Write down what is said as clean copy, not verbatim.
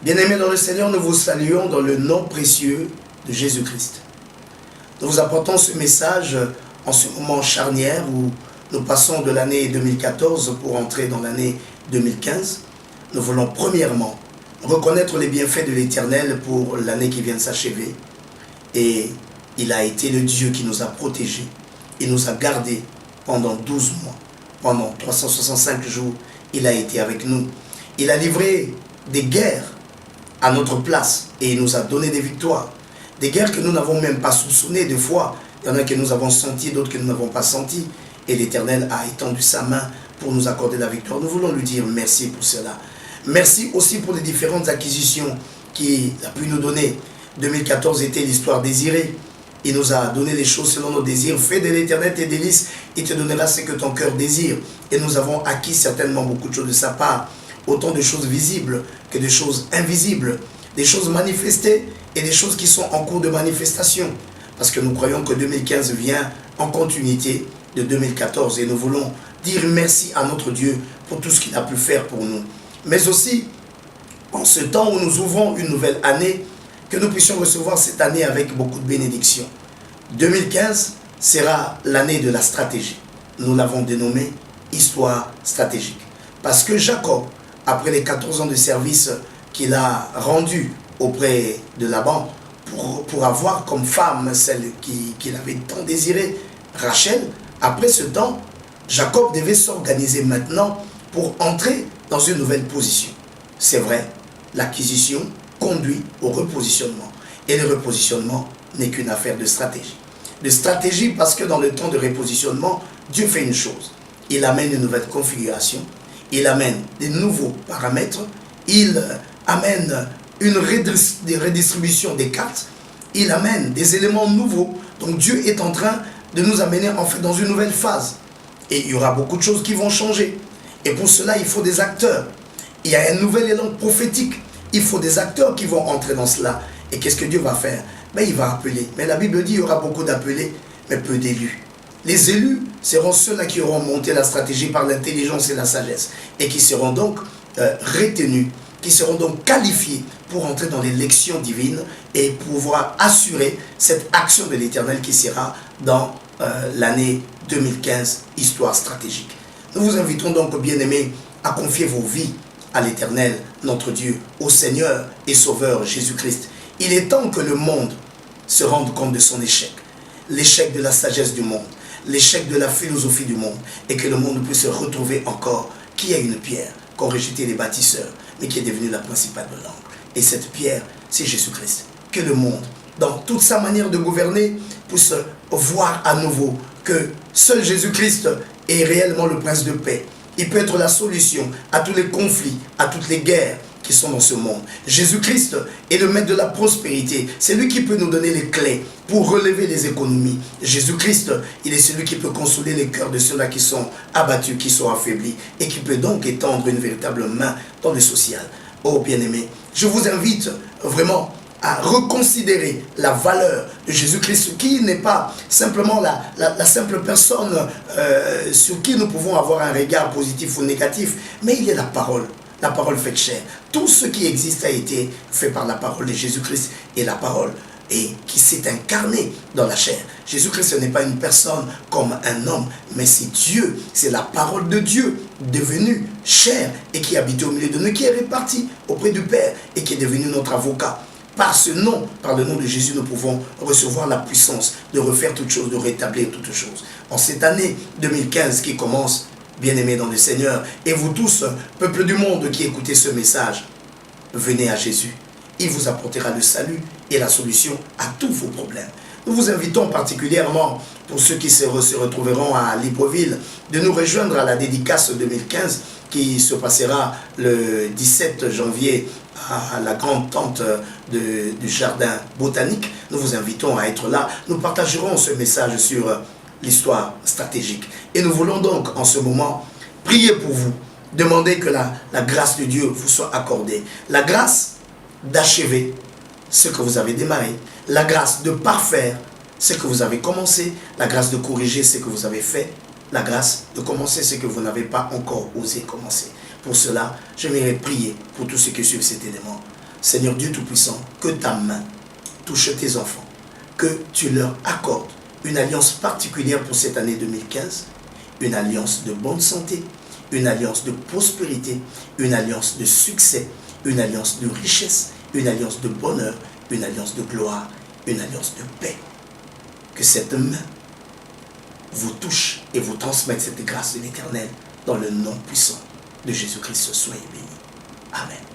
Bien-aimés dans le Seigneur, nous vous saluons dans le nom précieux de Jésus-Christ. Nous vous apportons ce message en ce moment charnière où nous passons de l'année 2014 pour entrer dans l'année 2015. Nous voulons premièrement reconnaître les bienfaits de l'Éternel pour l'année qui vient de s'achever. Et il a été le Dieu qui nous a protégés. Il nous a gardés pendant 12 mois. Pendant 365 jours, il a été avec nous. Il a livré des guerres à notre place et il nous a donné des victoires. Des guerres que nous n'avons même pas soupçonnées des fois. Il y en a que nous avons senties, d'autres que nous n'avons pas senties. Et l'Éternel a étendu sa main pour nous accorder la victoire. Nous voulons lui dire merci pour cela. Merci aussi pour les différentes acquisitions qu'il a pu nous donner. 2014 était l'histoire désirée. Il nous a donné les choses selon nos désirs. Fais de l'Éternel tes délices, il te donnera ce que ton cœur désire. Et nous avons acquis certainement beaucoup de choses de sa part. Autant de choses visibles que de choses invisibles. Des choses manifestées et des choses qui sont en cours de manifestation. Parce que nous croyons que 2015 vient en continuité de 2014. Et nous voulons dire merci à notre Dieu pour tout ce qu'il a pu faire pour nous. Mais aussi, en ce temps où nous ouvrons une nouvelle année, que nous puissions recevoir cette année avec beaucoup de bénédictions. 2015 sera l'année de la stratégie. Nous l'avons dénommée histoire stratégique. Parce que Jacob, après les 14 ans de service qu'il a rendu auprès de Laban, pour avoir comme femme celle qu'il avait tant désirée, Rachel, après ce temps, Jacob devait s'organiser maintenant pour entrer dans une nouvelle position. C'est vrai, l'acquisition conduit au repositionnement. Et le repositionnement n'est qu'une affaire de stratégie. De stratégie parce que dans le temps de repositionnement, Dieu fait une chose. Il amène une nouvelle configuration, il amène des nouveaux paramètres, il amène une redistribution des cartes, il amène des éléments nouveaux. Donc Dieu est en train de nous amener en fait dans une nouvelle phase. Et il y aura beaucoup de choses qui vont changer. Et pour cela, il faut des acteurs. Il y a un nouvel élan prophétique. Il faut des acteurs qui vont entrer dans cela. Et qu'est-ce que Dieu va faire? Ben, il va appeler. Mais la Bible dit qu'il y aura beaucoup d'appelés, mais peu d'élus. Les élus seront ceux-là qui auront monté la stratégie par l'intelligence et la sagesse. Et qui seront donc retenus, qui seront donc qualifiés pour entrer dans l'élection divine et pouvoir assurer cette action de l'Éternel qui sera dans l'année 2015, histoire stratégique. Nous vous invitons donc, bien-aimés, à confier vos vies à l'Éternel, notre Dieu, au Seigneur et Sauveur Jésus-Christ. Il est temps que le monde se rende compte de son échec. L'échec de la sagesse du monde, l'échec de la philosophie du monde, et que le monde puisse se retrouver encore qui a une pierre qu'ont rejeté les bâtisseurs, mais qui est devenue la principale de l'angle. Et cette pierre, c'est Jésus-Christ. Que le monde, dans toute sa manière de gouverner, puisse voir à nouveau que seul Jésus-Christ est réellement le prince de paix. Il peut être la solution à tous les conflits, à toutes les guerres qui sont dans ce monde. Jésus-Christ est le maître de la prospérité. C'est lui qui peut nous donner les clés pour relever les économies. Jésus-Christ, il est celui qui peut consoler les cœurs de ceux-là qui sont abattus, qui sont affaiblis, et qui peut donc étendre une véritable main dans le social. Oh bien-aimés, je vous invite vraiment à reconsidérer la valeur de Jésus-Christ, qui n'est pas simplement la simple personne sur qui nous pouvons avoir un regard positif ou négatif, mais il est la parole faite chair. Tout ce qui existe a été fait par la parole de Jésus-Christ et la parole et qui s'est incarné dans la chair. Jésus-Christ, ce n'est pas une personne comme un homme, mais c'est Dieu, c'est la parole de Dieu devenue chair et qui habite au milieu de nous, qui est répartie auprès du Père et qui est devenu notre avocat. Par ce nom, par le nom de Jésus, nous pouvons recevoir la puissance de refaire toutes choses, de rétablir toutes choses. En cette année 2015 qui commence, bien-aimés dans le Seigneur, et vous tous, peuple du monde qui écoutez ce message, venez à Jésus. Il vous apportera le salut et la solution à tous vos problèmes. Nous vous invitons particulièrement, pour ceux qui se retrouveront à Libreville, de nous rejoindre à la dédicace 2015 qui se passera le 17 janvier à la grande tente du jardin botanique. Nous vous invitons à être là. Nous partagerons ce message sur l'histoire stratégique. Et nous voulons donc en ce moment prier pour vous, demander que la grâce de Dieu vous soit accordée. La grâce d'achever ce que vous avez démarré, la grâce de parfaire ce que vous avez commencé, la grâce de corriger ce que vous avez fait, la grâce de commencer ce que vous n'avez pas encore osé commencer. Pour cela, j'aimerais prier pour tous ceux qui suivent cet élément. Seigneur Dieu Tout-Puissant, que ta main touche tes enfants, que tu leur accordes une alliance particulière pour cette année 2015, une alliance de bonne santé, une alliance de prospérité, une alliance de succès, une alliance de richesse, une alliance de bonheur, une alliance de gloire, une alliance de paix. Que cette main vous touche et vous transmette cette grâce de l'Éternel dans le nom puissant de Jésus-Christ. Soyez bénis. Amen.